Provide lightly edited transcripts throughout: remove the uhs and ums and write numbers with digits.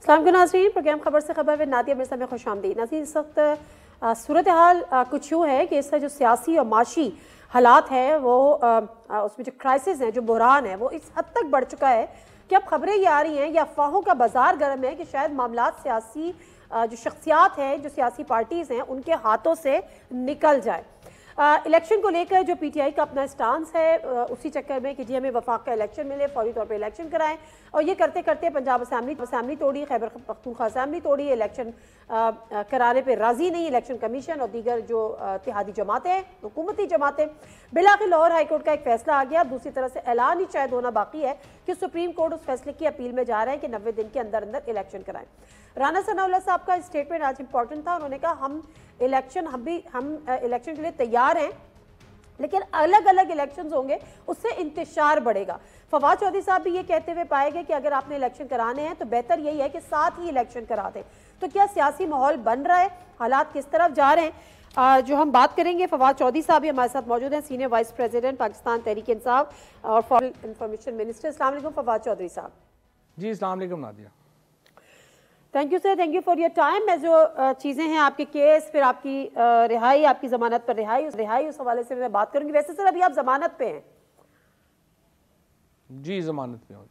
अस्सलाम वालेकुम नाज़रीन, प्रोग्राम खबर से खबर में नादिया मिर्ज़ा में खुश आमदीद। नाज़रीन, इस वक्त सूरत हाल कुछ यूँ है कि इसका जो सियासी और माशी हालात है वो उसमें जो क्राइसिस है, जो बहरान है, वो इस हद तक बढ़ चुका है कि अब खबरें ये आ रही हैं या अफवाहों का बाजार गर्म है कि शायद मामलात सियासी जो शख्सियात हैं, जो सियासी पार्टीज़ हैं, उनके हाथों से निकल जाए। इलेक्शन को लेकर जो पीटीआई का अपना स्टांस है, उसी चक्कर में कि जी हमें वफाक का इलेक्शन मिले, फौरी तौर पे इलेक्शन कराएं, और ये करते करते पंजाब असेंबली तोड़ी, खैबर पख्तूनख्वा असेंबली तोड़ी, इलेक्शन कराने पे राजी नहीं इलेक्शन कमीशन और दीगर जो इत्तेहादी जमातें, हुकूमती जमातें। बिलाखिर लाहौर हाई कोर्ट का एक फैसला आ गया। दूसरी तरफ से ऐलान ही शायद होना बाकी है कि सुप्रीम कोर्ट उस फैसले की अपील में जा रहे हैं कि 90 दिन के अंदर अंदर इलेक्शन कराएं। राना सनाउल्लाह साहब का स्टेटमेंट आज इंपॉर्टेंट था। उन्होंने कहा हम इलेक्शन के लिए तैयार हैं, लेकिन अलग अलग इलेक्शंस होंगे, उससे इंतशार बढ़ेगा। फवाद चौधरी साहब भी ये कहते हुए पाए गए कि अगर आपने इलेक्शन कराने हैं तो बेहतर यही है कि साथ ही इलेक्शन करा दें। तो क्या सियासी माहौल बन रहा है, हालात किस तरफ जा रहे हैं, जो हम बात करेंगे। फवाद चौधरी साहब भी हमारे साथ मौजूद हैं, senior vice president Pakistan Tehreek Insaf और फॉरेन इंफॉर्मेशन मिनिस्टर। अस्सलाम वालेकुम फवाद चौधरी साहब। जी अस्सलाम वालेकुम Nadia. Thank you sir, thank you for your time. मैं जो चीज़ें हैं आपके केस, फिर आपकी रिहाई, आपकी ज़मानत पर रिहाई, उस हवाले से मैं बात करूंगी। वैसे सर अभी आप ज़मानत पे हैं? जी ज़मानत पे हो,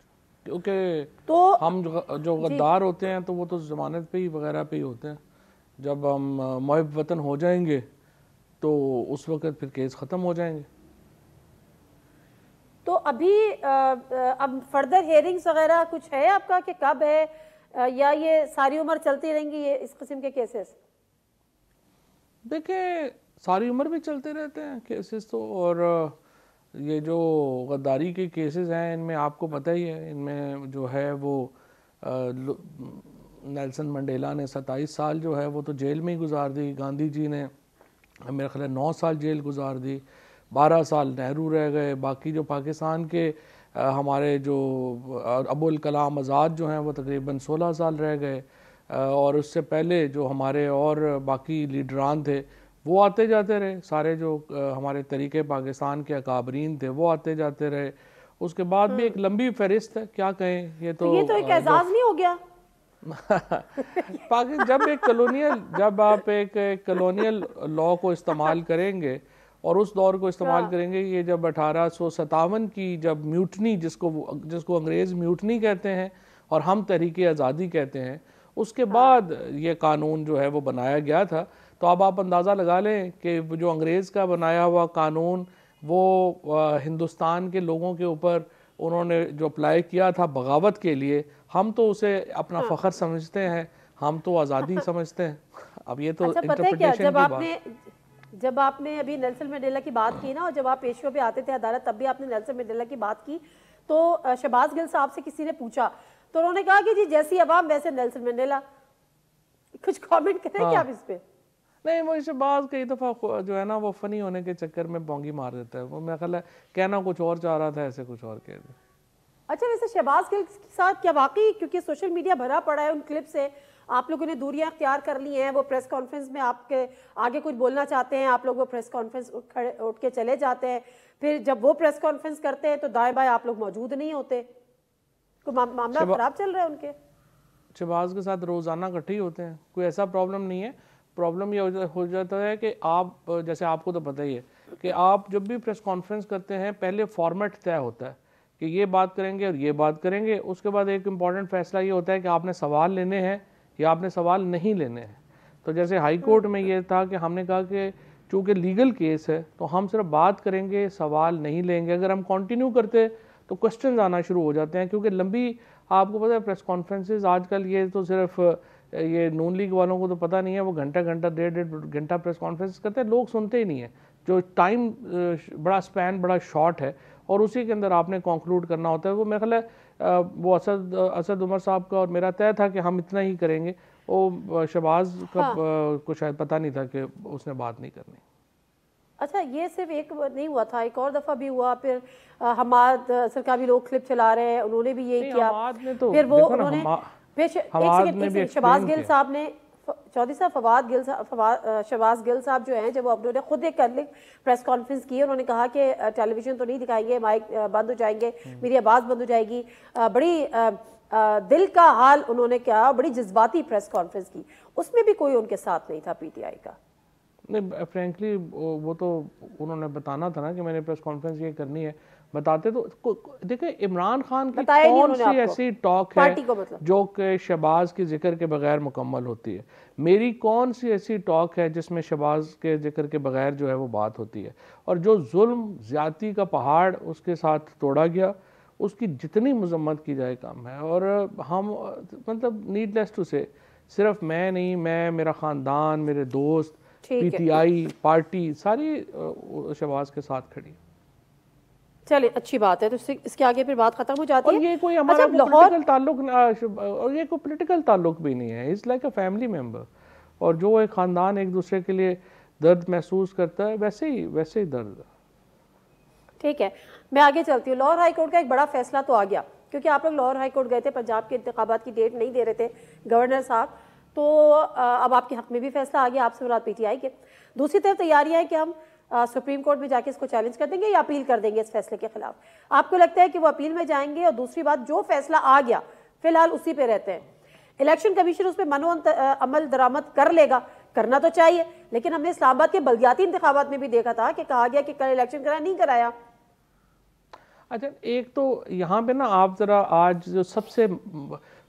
क्योंकि तो हम जो गद्दार होते हैं तो वो तो ज़मानत पे ही वगैरह पे ही होते हैं। जब हम मुहिब वतन हो जाएंगे तो उस वक्त फिर केस ख़त्म हो जाएंगे। तो अभी अब फर्दर हेयरिंग्स वगैरह कुछ है आपका कि कब है, या ये सारी उम्र चलती रहेंगी ये इस किस्म के केसेस? देखिए सारी उम्र भी चलते रहते हैं केसेस तो, और ये जो गद्दारी के केसेस हैं इनमें आपको पता ही है, इनमें जो है वो नेल्सन मंडेला ने 27 साल जो है वो तो जेल में ही गुजार दी, गांधी जी ने मेरा ख्याल 9 साल जेल गुजार दी, 12 साल नेहरू रह गए, बाकी जो पाकिस्तान के हमारे जो अबुल कलाम आज़ाद जो हैं वो तकरीबन 16 साल रह गए, और उससे पहले जो हमारे और बाकी लीडरान थे वो आते जाते रहे, सारे जो हमारे तरीके पाकिस्तान के अकाबरीन थे वो आते जाते रहे। उसके बाद भी एक लंबी फहरिस्त है, क्या कहें। ये तो एक एजाज नहीं हो गया पाकिस्तान जब आप एक कॉलोनियल लॉ को इस्तेमाल करेंगे और उस दौर को इस्तेमाल करेंगे, ये जब 1857 की जब म्यूटनी, जिसको अंग्रेज़ म्यूटनी कहते हैं और हम तहरीक आज़ादी कहते हैं, उसके बाद ये कानून जो है वो बनाया गया था। तो अब आप अंदाज़ा लगा लें कि जो अंग्रेज़ का बनाया हुआ कानून वो हिंदुस्तान के लोगों के ऊपर उन्होंने जो अप्लाई किया था बगावत के लिए, हम तो उसे अपना फ़ख्र समझते हैं, हम तो आज़ादी समझते हैं। अब ये तो अच्छा, पता है क्या, इंटरप्रिटेशन जब आपने अभी नेल्सन मंडेला की बात की ना, और जब आप पेशवा पे आते थे अदालत तब भी आपने नेल्सन मंडेला की बात की, तो शहबाज गिल साहब से किसी ने पूछा तो उन्होंने कहा कि जी जैसी अवाम वैसे नेल्सन मंडेला। कुछ कमेंट करें क्या आप इस पे? नहीं, वो शहबाज कई दफ़ा जो है ना वो फ़नी होने के चक्कर में बोंगी मार देता है। वो मेरा ख्याल है कहना कुछ और चाह रहा था, ऐसे कुछ और कह दिया। अच्छा, वैसे शहबाज गिल के साथ क्या वाकई, क्योंकि सोशल मीडिया भरा पड़ा है उन क्लिप से, आप लोगों ने दूरियां अख्तियार कर ली हैं, वो प्रेस कॉन्फ्रेंस में आपके आगे कुछ बोलना चाहते हैं, आप लोग वो प्रेस कॉन्फ्रेंस उठ के चले जाते हैं, फिर जब वो प्रेस कॉन्फ्रेंस करते हैं तो दाएं बाएं आप लोग मौजूद नहीं होते। तो मामला खराब चल रहा है उनके। शहबाज के साथ रोज़ाना इकट्ठे ही होते हैं, कोई ऐसा प्रॉब्लम नहीं है। प्रॉब्लम ये हो जाता है कि आप, जैसे आपको तो पता ही है कि आप जब भी प्रेस कॉन्फ्रेंस करते हैं पहले फॉर्मेट तय होता है कि ये बात करेंगे और ये बात करेंगे। उसके बाद एक इम्पॉर्टेंट फैसला ये होता है कि आपने सवाल लेने हैं या आपने सवाल नहीं लेने हैं। तो जैसे हाई कोर्ट में ये था कि हमने कहा कि चूँकि लीगल केस है तो हम सिर्फ बात करेंगे, सवाल नहीं लेंगे। अगर हम कंटिन्यू करते तो क्वेश्चन आना शुरू हो जाते हैं, क्योंकि लंबी, आपको पता है प्रेस कॉन्फ्रेंसेज आजकल, ये तो सिर्फ ये नून लीग वालों को तो पता नहीं है, वो घंटा डेढ़ घंटा प्रेस कॉन्फ्रेंस करते हैं, लोग सुनते ही नहीं है। जो टाइम बड़ा स्पैन बड़ा शॉर्ट है और उसी के अंदर आपने कंक्लूड करना होता है। वो मेरा ख्याल है वो असद उमर साहब का और मेरा तय था कि हम इतना ही करेंगे। वो शहबाज का को शायद पता नहीं था कि उसने बात नहीं करनी। अच्छा, ये सिर्फ एक नहीं हुआ था, एक और दफ़ा भी हुआ। फिर हमाद सरकार भी लोग क्लिप चला रहे हैं, उन्होंने भी यही किया। तो फिर वो उन्होंने शहबाज गिल साहब ने चौधरी साहब, शहबाज गिल साहब जो हैं, जब वो उन्होंने खुद एक प्रेस कॉन्फ्रेंस की, उन्होंने कहा कि टेलीविजन तो नहीं दिखाएंगे, माइक बंद हो जाएंगे, मेरी आवाज़ बंद हो जाएगी। बड़ी दिल का हाल उन्होंने क्या, बड़ी जज्बाती प्रेस कॉन्फ्रेंस की, उसमें भी कोई उनके साथ नहीं था पीटीआई का। नहीं, फ्रेंकली वो तो उन्होंने बताना था ना कि मैंने प्रेस कॉन्फ्रेंस ये करनी है, बताते तो देखिए इमरान खान की कौन सी ऐसी टॉक है मतलब जो कि शहबाज के जिक्र के बगैर मुकम्मल होती है। मेरी कौन सी ऐसी टॉक है जिसमें शहबाज के जिक्र के बगैर जो है वो बात होती है। और जो जुल्म ज्यादती का पहाड़ उसके साथ तोड़ा गया, उसकी जितनी मजम्मत की जाए कम है। और हम मतलब नीडलेस टू से, सिर्फ मैं नहीं, मैं, मेरा ख़ानदान, मेरे दोस्त, पीटीआई पार्टी सारी शहबाज के साथ खड़ी। चलिए अच्छी बात है, तो इसके आगे फिर बात खत्म हो जाती है। और ये कोई हमारा पॉलिटिकल ताल्लुक, और ये कोई पॉलिटिकल ताल्लुक भी नहीं है, it's like a family member. और जो एक खानदान एक दूसरे के लिए दर्द महसूस करता है, वैसे ही दर्द। ठीक है, मैं आगे चलती हूँ। लाहौर हाई कोर्ट का एक बड़ा फैसला तो आ गया, क्योंकि आप लोग लाहौर हाई कोर्ट गए थे, पंजाब के इंतखाबात की डेट नहीं दे रहे थे गवर्नर साहब, तो अब आपके हक में भी फैसला आ गया, आपसे मुराद पीटीआई के। दूसरी तरफ तैयारियां है कि हम सुप्रीम कोर्ट में जाके इसको चैलेंज कर देंगे या अपील कर देंगे इस फैसले के खिलाफ। आपको लगता है कि वो अपील में जाएंगे? और दूसरी बात, जो फैसला आ गया फिलहाल उसी पे रहते हैं, इलेक्शन कमीशन उस पर मनो अमल दरामद कर लेगा, करना तो चाहिए, लेकिन हमने इस्लामाबाद के बल्दियाती इंतखाबात में भी देखा था कि कहा गया कि कल इलेक्शन कराया, नहीं कराया। अच्छा, एक तो यहाँ पे ना आप जरा आज जो सबसे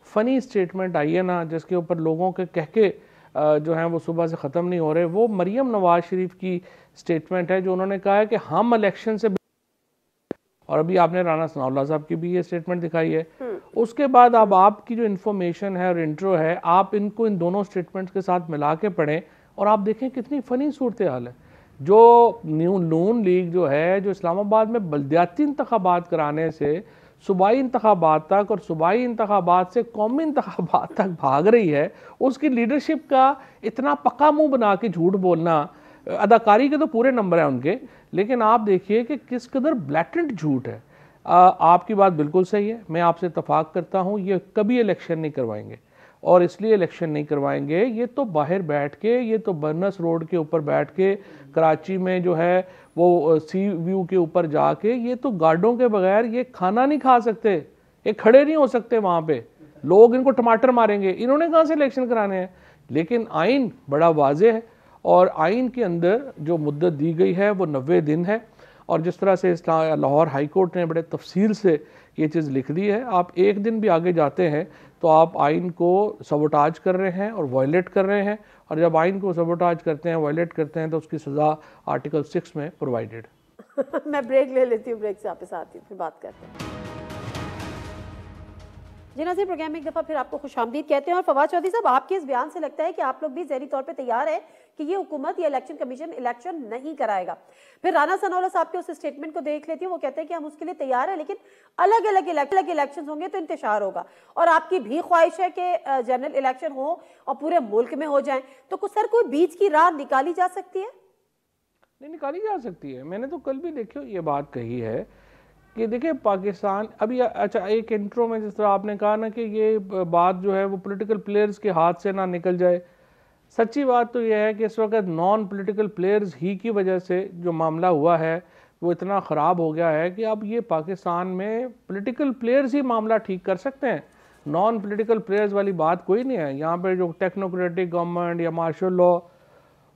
फनी स्टेटमेंट आई है ना, जिसके ऊपर लोगों के कह के जो है वो सुबह से ख़त्म नहीं हो रहे, वो मरियम नवाज शरीफ की स्टेटमेंट है, जो उन्होंने कहा है कि हम इलेक्शन से, और अभी आपने राना सनाउल्लाह साहब की भी ये स्टेटमेंट दिखाई है। उसके बाद अब आपकी जो इन्फॉर्मेशन है और इंट्रो है, आप इनको इन दोनों स्टेटमेंट्स के साथ मिला के पढ़ें और आप देखें कितनी फ़नी सूरत हाल है। जो नून लीग जो है, जो इस्लामाबाद में बल्दियाती इंतखाबात कराने से सूबाई इंतखाबात तक और सूबाई इंतखाबात से कौमी इंतखाबात तक भाग रही है, उसकी लीडरशिप का इतना पक्का मुंह बना के झूठ बोलना, अदाकारी के तो पूरे नंबर हैं उनके, लेकिन आप देखिए कि किस कदर ब्लैटेंट झूठ है। आपकी बात बिल्कुल सही है, मैं आपसे इत्तफाक करता हूँ, ये कभी इलेक्शन नहीं करवाएंगे। और इसलिए इलेक्शन नहीं करवाएंगे, ये तो बाहर बैठ के, ये तो बर्नस रोड के ऊपर बैठ के, कराची में जो है वो सी व्यू के ऊपर जाके, ये तो गार्डों के बगैर ये खाना नहीं खा सकते, ये खड़े नहीं हो सकते वहाँ पे, लोग इनको टमाटर मारेंगे, इन्होंने कहाँ से इलेक्शन कराने हैं। लेकिन आइन बड़ा वाज़ेह है, और आइन के अंदर जो मुद्दत दी गई है वो 90 दिन है। और जिस तरह से लाहौर हाई कोर्ट ने बड़े तफसील से ये चीज़ लिख दी है, आप एक दिन भी आगे जाते हैं तो आप आइन को सबोटाज कर रहे हैं और वायलेट कर रहे हैं, और जब आइन को सबोटाज करते हैं, वायलेट करते हैं, तो उसकी सज़ा आर्टिकल 6 में प्रोवाइडेड। मैं ब्रेक ले लेती हूँ, ब्रेक से वापस आती हूँ, फिर बात करते हैं। जी नाज़रीन, प्रोग्राम में एक दफ़ा फिर आपको खुशामदीद कहते हैं। और फवाद चौधरी साहब, आपके इस बयान से लगता है कि आप लोग भी ज़हनी तौर पे तैयार हैं कि ये हुकूमत या इलेक्शन कमीशन इलेक्शन नहीं कराएगा। फिर राना सनाउल्लाह साहब के उस स्टेटमेंट को देख लेती हूँ, वो कहते हैं कि हम उसके लिए तैयार हैं, लेकिन अलग अलग इलेक्शन होंगे तो इंतशार होगा, और आपकी भी ख्वाहिश है कि जनरल इलेक्शन हो और पूरे मुल्क में हो जाए। तो सर, कोई बीच की राह निकाली जा सकती है? नहीं, निकाली जा सकती है। मैंने तो कल भी देखियो ये बात कही है कि देखिए पाकिस्तान अभी, अच्छा एक इंट्रो में जिस तरह आपने कहा ना कि ये बात जो है वो पॉलिटिकल प्लेयर्स के हाथ से ना निकल जाए, सच्ची बात तो यह है कि इस वक्त नॉन पॉलिटिकल प्लेयर्स ही की वजह से जो मामला हुआ है वो इतना ख़राब हो गया है कि अब ये पाकिस्तान में पॉलिटिकल प्लेयर्स ही मामला ठीक कर सकते हैं, नॉन पॉलिटिकल प्लेयर्स वाली बात कोई नहीं है। यहाँ पर जो टेक्नोक्रेटिक गवर्नमेंट या मार्शल लॉ,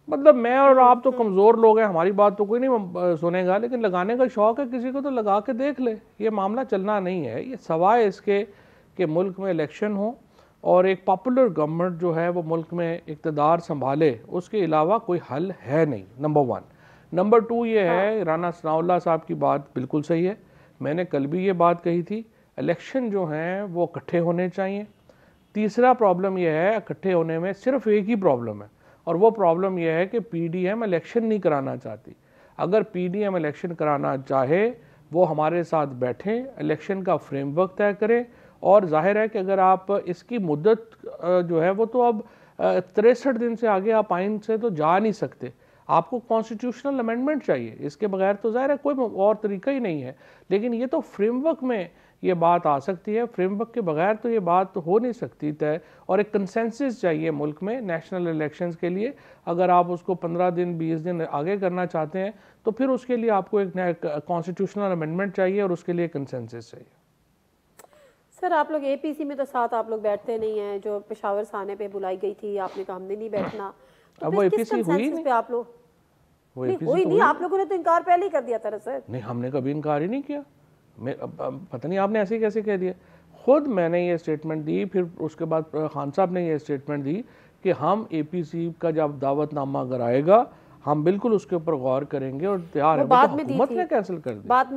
मतलब मैं और आप तो कमज़ोर लोग हैं, हमारी बात तो कोई नहीं सुनेगा, लेकिन लगाने का शौक़ है किसी को तो लगा के देख ले। ये मामला चलना नहीं है, ये सवाए इसके कि मुल्क में इलेक्शन हो और एक पॉपुलर गवर्नमेंट जो है वो मुल्क में इक़्तिदार संभाले, उसके अलावा कोई हल है नहीं, नंबर 1। नंबर 2 ये है, राना सनाउल्लाह साहब की बात बिल्कुल सही है, मैंने कल भी ये बात कही थी, इलेक्शन जो हैं वो इकट्ठे होने चाहिए। तीसरा प्रॉब्लम यह है, इकट्ठे होने में सिर्फ एक ही प्रॉब्लम है, और वो प्रॉब्लम यह है कि पीडीएम इलेक्शन नहीं कराना चाहती। अगर पीडीएम इलेक्शन कराना चाहे, वो हमारे साथ बैठें, इलेक्शन का फ्रेमवर्क तय करें, और जाहिर है कि अगर आप इसकी मुद्दत जो है वो तो अब 63 दिन से आगे आप आइन से तो जा नहीं सकते, आपको कॉन्स्टिट्यूशनल अमेंडमेंट चाहिए, इसके बगैर तो जाहिर है कोई और तरीका ही नहीं है। लेकिन ये तो फ्रेमवर्क में ये बात आ सकती है। फ्रेमवर्क के बगैर तो ये बात तो हो नहीं सकती तय, और एक कंसेंसस चाहिए मुल्क में नेशनल इलेक्शंस के लिए। अगर आप उसको 15 दिन 20 दिन आगे करना चाहते हैं तो फिर उसके लिए आपको एक कॉन्स्टिट्यूशनल अमेंडमेंट चाहिए और उसके लिए कंसेंसस चाहिए। सर आप लोग एपीसी में तो साथ आप लोग बैठते नहीं हैं, जो पेशावर साने पे बुलाई गई थी आपने कहा हमने नहीं बैठना, तो अब वो एपीसी हुई नहीं, पे आप लोग वो नहीं एपीसी हुई तो नहीं, हुई आप लोगों ने तो इनकार पहले ही कर दिया था सर। नहीं, हमने कभी इनकार ही नहीं किया। अब पता नहीं आपने ऐसे कैसे कह दिया। खुद मैंने ये स्टेटमेंट दी, फिर उसके बाद खान साहब ने ये स्टेटमेंट दी कि हम एपीसी का जब दावतनामा अगर आएगा हम बिल्कुल उसके ऊपर गौर करेंगे और तैयार है। बाद तो में दी हुकूमत थी, ने कैंसिल कर दी, बाद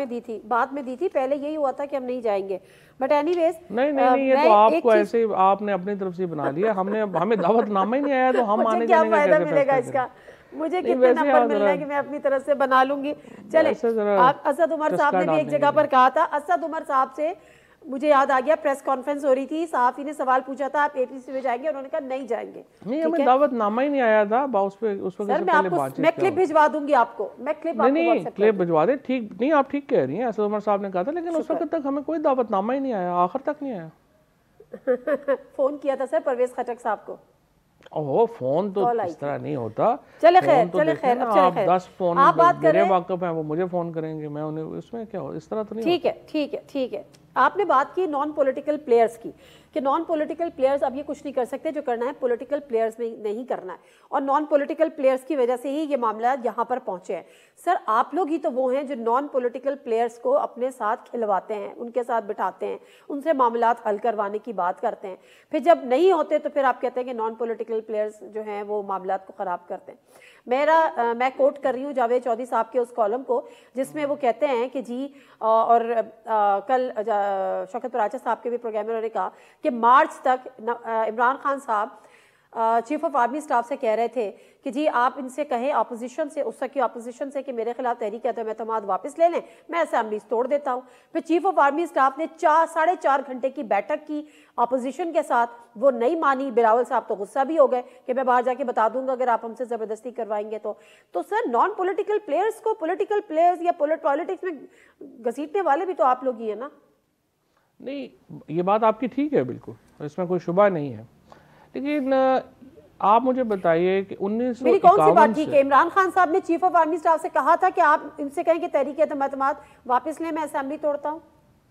में दी थी, पहले यही हुआ था कि हम नहीं जाएंगे, बट एनीवेज नहीं, ये तो आपको ऐसे आपने अपनी तरफ से बना लिया। हमें दावतनामा ही नहीं आया तो हम आने जाने का कैसे मिलेगा इसका? मुझे कितने नंबर मिलना है कि मैं अपनी तरफ से बना लूंगी? चले, आप असद उमर साहब ने भी एक जगह पर कहा था, असद उमर साहब से मुझे याद आ गया, प्रेस कॉन्फ्रेंस हो रही थी, सहाफी ने सवाल पूछा था आप एपीसी में जाएंगे, उन्होंने कहा नहीं जाएंगे। नहीं, हमें दावतनामा ही नहीं आया था उस वक्त। सर मैं आपको मैं क्लिप भिजवा दूंगी आपको, मैं क्लिप नहीं क्लिप भिजवा दे, ठीक नहीं, आप ठीक कह रही हैं, असद उमर साहब ने कहा था, लेकिन उस वक्त तक हमें कोई दावतनामा ही नहीं आया, आखिर तक नहीं आया। फोन किया था सर परवेज खटक साहब को। ओहो, फोन तो इस तरह नहीं होता। चले खैर, आप 10 फोन मेरे वाकफ हैं, वो मुझे फोन करेंगे, मैं उन्हें, इसमें क्या हो, इस तरह तो नहीं। ठीक है। आपने बात की नॉन पॉलिटिकल प्लेयर्स की, कि नॉन पॉलिटिकल प्लेयर्स अब ये कुछ नहीं कर सकते, जो करना है पॉलिटिकल प्लेयर्स में नहीं करना है, और नॉन पॉलिटिकल प्लेयर्स की वजह से ही ये मामला यहाँ पर पहुंचे हैं। सर आप लोग ही तो वो हैं जो नॉन पॉलिटिकल प्लेयर्स को अपने साथ खिलवाते हैं, उनके साथ बिठाते हैं, उनसे मामलात हल करवाने की बात करते हैं, फिर जब नहीं होते तो फिर आप कहते हैं कि नॉन पॉलिटिकल प्लेयर्स जो हैं वो मामलात को ख़राब करते हैं। मैं कोट कर रही हूँ जावेद चौधरी साहब के उस कॉलम को, जिसमें वो कहते हैं कि जी और कल शौकत पराचा साहब के भी प्रोग्राम में उन्होंने कहा कि मार्च तक इमरान खान साहब चीफ ऑफ आर्मी स्टाफ से कह रहे थे कि जी आप इनसे कहें अपोजिशन से, उस की अपोजिशन से कि मेरे खिलाफ तहरीक एतमाद वापस ले लें, मैं असेंबली तोड़ देता हूं। फिर चीफ ऑफ आर्मी स्टाफ ने 4.5 घंटे की बैठक की अपोजिशन के साथ, वो नहीं मानी। बिलावल साहब तो गुस्सा भी हो गए कि मैं बाहर जाके बता दूंगा अगर आप हमसे जबरदस्ती करवाएंगे तो सर नॉन पॉलिटिकल प्लेयर्स को पॉलिटिकल प्लेयर्स या पॉलिटिक्स में घसीटने वाले भी तो आप लोग ही है ना? नहीं, ये बात आपकी ठीक है, बिल्कुल, इसमें कोई शुबा नहीं है, लेकिन आप मुझे बताइए कि 1951 मेरी कौन सी बात ठीक है? इमरान खान साहब ने चीफ ऑफ आर्मी स्टाफ से कहा था कि आप इनसे कहें कि तहरीक एतमाद वापस लें, मैं असेंबली तोड़ता हूं,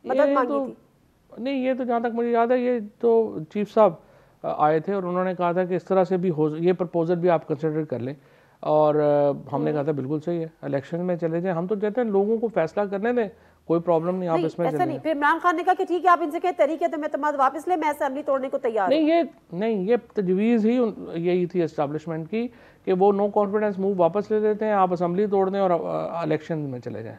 मदद मांगी थी। नहीं, ये तो जहाँ तक मुझे याद है, ये तो चीफ साहब आए थे और उन्होंने कहा था कि इस तरह से भी हो, ये प्रपोजल भी आप कंसिडर कर लें, और हमने कहा था बिल्कुल सही है, इलेक्शन में चले जाएं, हम तो चाहते हैं लोगों को फैसला करने दें, कोई प्रॉब्लम नहीं, आप इसमें ऐसा नहीं। फिर इमरान खान ने कहा कि ठीक है आप इनसे कहें तहरीक एतमाद वापस ले, मैं असेंबली तोड़ने को तैयार नहीं, ये तजवीज़ ही यही थी एस्टैब्लिशमेंट की कि वो नो कॉन्फिडेंस मूव वापस ले लेते हैं, आप असेंबली तोड़ दें और इलेक्शन में चले जाएं,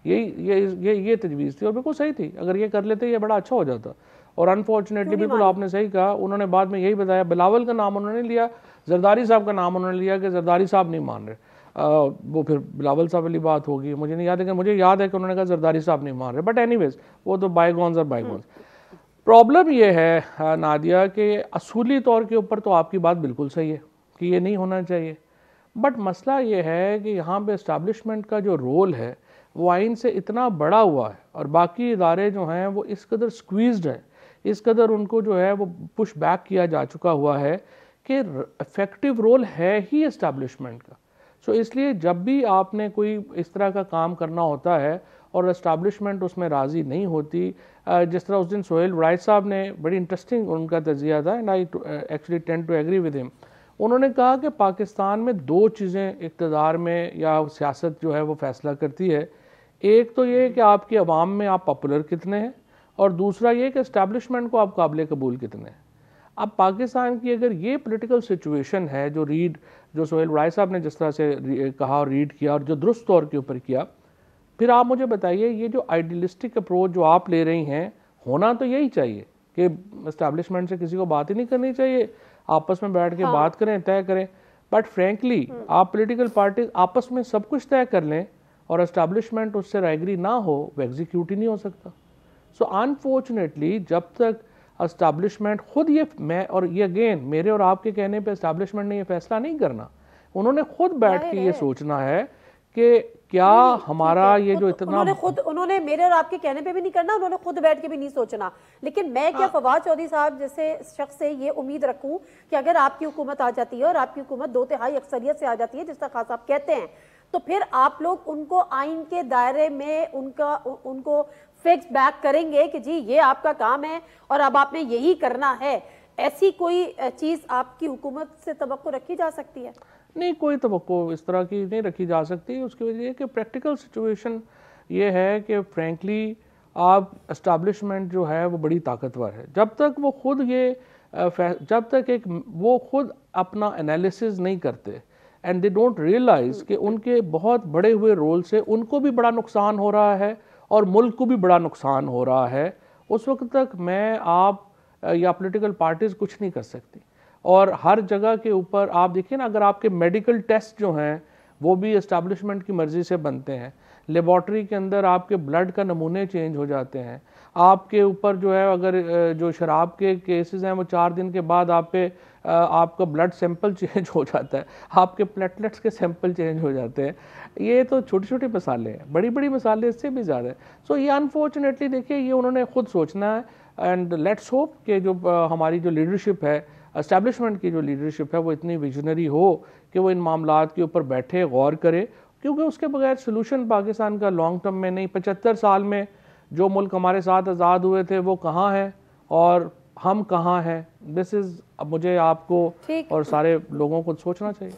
ये तजवीज़ थी और बिल्कुल सही थी। अगर ये कर लेते ये बड़ा अच्छा हो जाता, और अनफॉर्चुनेटली बिल्कुल आपने सही कहा, उन्होंने बाद में यही बताया, बिलावल का नाम उन्होंने लिया, जरदारी साहब का नाम उन्होंने लिया कि जरदारी साहब नहीं मान रहे, वो फिर बिलावल साहब वाली बात होगी, मुझे नहीं याद है, मुझे याद है कि उन्होंने कहा जरदारी साहब नहीं मान रहे, बट एनीवेज वो तो बायगॉन्स और बायगॉन्स। प्रॉब्लम ये है नादिया कि असूली तौर के ऊपर तो आपकी बात बिल्कुल सही है कि ये नहीं होना चाहिए, बट मसला ये है कि यहाँ पे इस्टेब्लिशमेंट का जो रोल है वो आइन से इतना बड़ा हुआ है और बाकी इदारे जो हैं वो इस कदर स्क्वीज्ड है, इस कदर उनको जो है वो पुश बैक किया जा चुका हुआ है कि इफेक्टिव रोल है ही इस्टेब्लिशमेंट का। सो इसलिए जब भी आपने कोई इस तरह का काम करना होता है और इस्टेब्लिशमेंट उसमें राज़ी नहीं होती, जिस तरह उस दिन सोहेल वड़ाई साहब ने बड़ी इंटरेस्टिंग उनका तजिया था, and I actually tend to agree with him. उन्होंने कहा कि पाकिस्तान में दो चीज़ें इक़्तिदार में या सियासत जो है वो फैसला करती है, एक तो ये कि आपकी आवाम में आप पॉपुलर कितने हैं, और दूसरा ये कि इस्टेब्लिशमेंट को आप काबिल कबूल कितने हैं। अब पाकिस्तान की अगर ये पॉलिटिकल सिचुएशन है जो सोहेल वड़ाई साहब ने जिस तरह से कहा और रीड किया और जो दुरुस्त तौर के ऊपर किया, फिर आप मुझे बताइए ये जो आइडियलिस्टिक अप्रोच जो आप ले रही हैं, होना तो यही चाहिए कि इस्टेब्लिशमेंट से किसी को बात ही नहीं करनी चाहिए, आपस में बैठ के बात करें, तय करें, बट फ्रेंकली आप पॉलिटिकल पार्टी आपस में सब कुछ तय कर लें और इस्टेब्लिशमेंट उससे एग्री ना हो, वो एग्जीक्यूट ही नहीं हो सकता। सो अनफॉर्चुनेटली जब तक एस्टैब्लिशमेंट खुद ये अगेन मेरे और आपके कहने पे एस्टैब्लिशमेंट ने ये फैसला नहीं करना, उन्होंने खुद बैठ के ये सोचना है कि क्या हमारा ये जो इतना उन्होंने मेरे और आपके कहने पे भी नहीं करना, उन्होंने खुद बैठ के भी नहीं सोचना, लेकिन मैं क्या फवाद चौधरी साहब जैसे शख्स से ये उम्मीद रखूं कि अगर आपकी हुकूमत आ जाती है और आपकी हुकूमत 2/3 अक्सरियत से आ जाती है, जिस तरह खास आप कहते हैं, तो फिर आप लोग उनको आइन के दायरे में उनको फिक्स बैक करेंगे कि जी ये आपका काम है और अब आपने यही करना है। ऐसी कोई चीज आपकी हुकूमत से तवक्को रखी जा सकती है? नहीं, कोई तवक्को इस तरह की नहीं रखी जा सकती। उसकी वजह ये कि प्रैक्टिकल सिचुएशन ये है कि फ्रैंकली आप एस्टैब्लिशमेंट जो है वो बड़ी ताकतवर है। जब तक वो खुद जब तक वो खुद अपना एनालिसिस नहीं करते एंड दे डोंट रियलाइज कि उनके बहुत बड़े हुए रोल से उनको भी बड़ा नुकसान हो रहा है और मुल्क को भी बड़ा नुकसान हो रहा है, उस वक्त तक मैं आप या पॉलिटिकल पार्टीज कुछ नहीं कर सकती। और हर जगह के ऊपर आप देखिए ना, अगर आपके मेडिकल टेस्ट जो हैं वो भी एस्टैब्लिशमेंट की मर्जी से बनते हैं, लेबॉर्ट्री के अंदर आपके ब्लड का नमूने चेंज हो जाते हैं, आपके ऊपर जो है अगर जो शराब के केसेस हैं वो 4 दिन के बाद आपका ब्लड सैंपल चेंज हो जाता है, आपके प्लेटलेट्स के सैंपल चेंज हो जाते हैं। ये तो छोटे छोटे मसाले हैं, बड़ी बड़ी मसाले इससे भी ज़्यादा है। सो ये अनफॉर्चुनेटली देखिए ये उन्होंने खुद सोचना है। एंड लेट्स होप कि जो हमारी जो लीडरशिप है, एस्टैब्लिशमेंट की जो लीडरशिप है, वो इतनी विजनरी हो कि वो इन मामलात के ऊपर बैठे गौर करे, क्योंकि उसके बगैर सोल्यूशन पाकिस्तान का लॉन्ग टर्म में नहीं। 75 साल में जो मुल्क हमारे साथ आज़ाद हुए थे वो कहाँ हैं और हम कहाँ हैं। दिस इज़ मुझे आपको और सारे लोगों को सोचना चाहिए।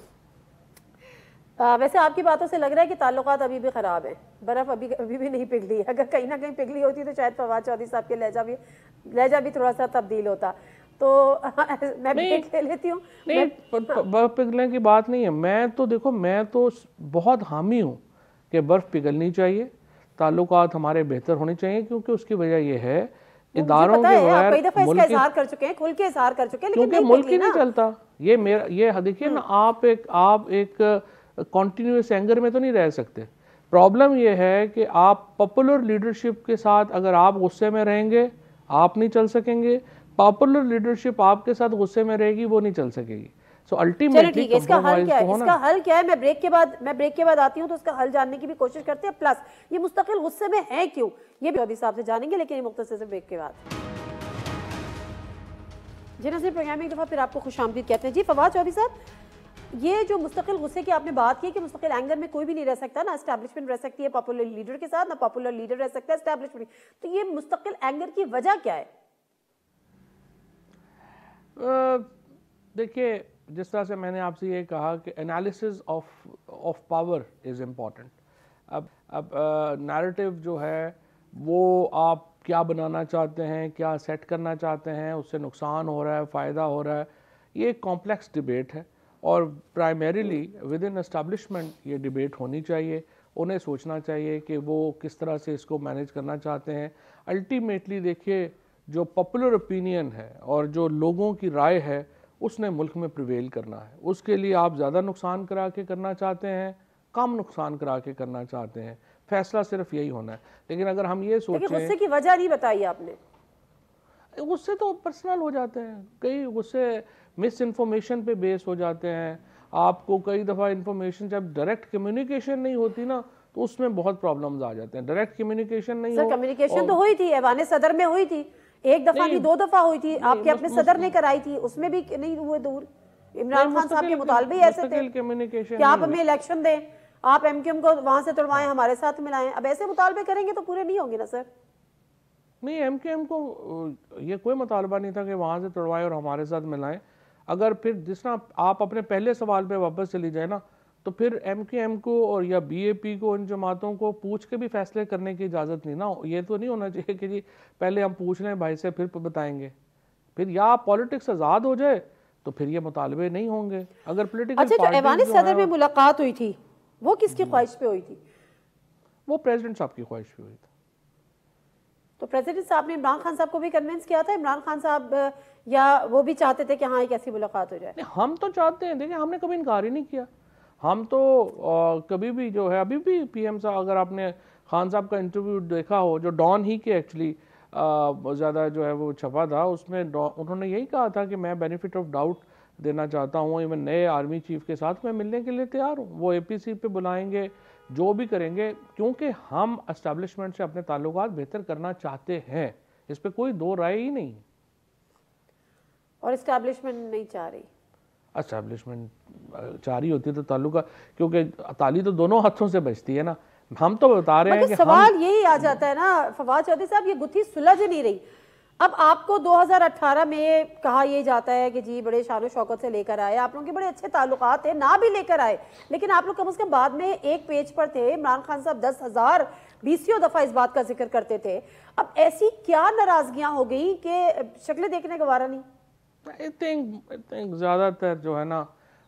वैसे आपकी बातों से लग रहा है कि ताल्लुकात अभी भी ख़राब है, बर्फ़ अभी भी नहीं पिघली। अगर कहीं ना कहीं पिघली होती तो शायद फवाद चौधरी साहब के लहजा भी थोड़ा सा तब्दील होता। तो मैं ब्रेक ले लेती हूँ। नहीं, बर्फ़ पिघलने की बात नहीं है। मैं तो बहुत हामी हूँ कि बर्फ़ पिघलनी चाहिए, ताल्लुकात हमारे बेहतर होने चाहिए, क्योंकि उसकी वजह यह है इदारों के बगैर कई दफा इसका इज़हार कर चुके हैं, खुल के इज़हार कर चुके हैं, लेकिन क्योंकि मुल्क ही नहीं चलता। ये देखिए ना, आप एक कॉन्टिन्यूस एंगर में तो नहीं रह सकते। प्रॉब्लम यह है कि आप पॉपुलर लीडरशिप के साथ अगर आप गुस्से में रहेंगे आप नहीं चल सकेंगे, पॉपुलर लीडरशिप आपके साथ गुस्से में रहेगी वो नहीं चल सकेगी। सो अल्टीमेटली इसका हल क्या है? मैं ब्रेक के बाद आती हूँ तो इसका हल जानने की भी कोशिश करते हैं। प्लस ये मुस्तकिल गुस्से में है क्यों, ये भी चौधरी साहब से जानेंगे, लेकिन ये मुख्तसर से ब्रेक के बाद। जी नाज़रीन, प्रोग्राम में एक दफ़ा फिर आपको खुशामदीद कहते हैं। जी फवाद चौधरी साहब, ये जो मुस्तकिल गुस्से की आपने बात की कि मुस्तकिल एंगर में कोई भी नहीं रह सकता, ना एस्टैब्लिशमेंट रह सकती है पॉपुलर लीडर के साथ, ना पॉपुलर लीडर रह सकता है एस्टैब्लिशमेंट, तो ये मुस्तकिल एंगर की वजह क्या है? देखिए, जिस तरह से मैंने आपसे ये कहा कि analysis of power is important. अब नैरेटिव जो है वो आप क्या बनाना चाहते हैं, क्या सेट करना चाहते हैं, उससे नुकसान हो रहा है, फ़ायदा हो रहा है, ये एक कॉम्प्लेक्स डिबेट है और प्राइमरीली विद इन एस्टैब्लिशमेंट ये डिबेट होनी चाहिए। उन्हें सोचना चाहिए कि वो किस तरह से इसको मैनेज करना चाहते हैं। अल्टीमेटली देखिए, जो पॉपुलर ओपिनियन है और जो लोगों की राय है उसने मुल्क में प्रिवेल करना है। उसके लिए आप ज़्यादा नुकसान करा के करना चाहते हैं, कम नुकसान करा के करना चाहते हैं, फैसला सिर्फ यही होना है। लेकिन अगर हम ये सोचें, गुस्से की वजह नहीं बताई आपने। गुस्से तो पर्सनल हो जाते हैं, कई गुस्से मिस इन्फॉर्मेशन पे बेस हो जाते हैं। आपको कई दफ़ा इन्फॉर्मेशन जब डायरेक्ट कम्युनिकेशन नहीं होती ना तो उसमें बहुत प्रॉब्लम्स आ जाते हैं। डायरेक्ट कम्युनिकेशन नहीं हो, कम्युनिकेशन तो हुई थी, ऐवान सदर में हुई थी, एक दफा नहीं 2 दफा हुई थी, आपके अपने सदर ने कराई थी, उसमें भी नहीं हुए दूर। इमरान खान साहब के मुतालबे ऐसे थे कि आप हमें इलेक्शन दें, आप एमक्यूएम को वहां से तोड़वाएं, हमारे साथ मिलाएं। अब ऐसे मुतालबे करेंगे तो पूरे नहीं होंगे ना सर। नहीं, एमक्यूएम को ये कोई मुतालबा नहीं था कि वहां से तोड़वाएं और हमारे साथ मिलाएं। अगर फिर जिस तरह आप अपने पहले सवाल पे वापस चली जाए ना, तो फिर एमक्यूएम को और या बीएपी को, इन जमातों को पूछ के भी फैसले करने की इजाज़त नहीं ना। ये तो नहीं होना चाहिए कि जी पहले हम पूछ लें भाई से फिर बताएंगे। फिर या पॉलिटिक्स आज़ाद हो जाए तो फिर ये मुतालबे नहीं होंगे। अगर पोलिटिकल अच्छा, जो ऐवान सदर में मुलाकात हुई थी वो किसकी ख्वाहिश पे हुई थी? वो प्रेसिडेंट साहब की ख्वाहिश पे हुई थी। तो प्रेसिडेंट साहब ने इमरान खान साहब को भी कन्विंस किया था? इमरान खान साहब या वो भी चाहते थे कि हाँ एक ऐसी मुलाकात हो जाए? हम तो चाहते हैं, देखिए हमने कभी इनकार ही नहीं किया। हम तो कभी भी जो है, अभी भी पीएम साहब, अगर आपने खान साहब का इंटरव्यू देखा हो जो डॉन ही के एक्चुअली ज़्यादा जो है वो छपा था, उसमें उन्होंने यही कहा था कि मैं बेनिफिट ऑफ डाउट देना चाहता हूँ, इवन नए आर्मी चीफ के साथ मैं मिलने के लिए तैयार हूँ। वो एपीसी पे बुलाएंगे, जो भी करेंगे, क्योंकि हम एस्टेब्लिशमेंट से अपने ताल्लुकात बेहतर करना चाहते हैं, इस पे कोई दो राय ही नहीं। और एस्टेब्लिशमेंट नहीं चाह रही। एस्टेब्लिशमेंट चाह रही होती तो ताल्लुका, क्योंकि ताली तो दोनों हाथों से बजती है ना। हम तो बता रहे हैं कि सवाल यही आ जाता है ना फवाद चौधरी साहब, ये गुत्थी सुलझ नहीं रही। अब आपको 2018 में कहा यह जाता है कि जी बड़े शान शौकत से लेकर आए, आप लोगों के बड़े अच्छे ताल्लुकात थे, ना भी लेकर आए, लेकिन आप लोग कम से कम बाद में एक पेज पर थे। इमरान खान साहब 10,000 20 दफा इस बात का जिक्र करते थे। अब ऐसी क्या नाराजगियां हो गई कि शक्लें देखने गवारा नहीं? आई थिंक ज़्यादातर जो है ना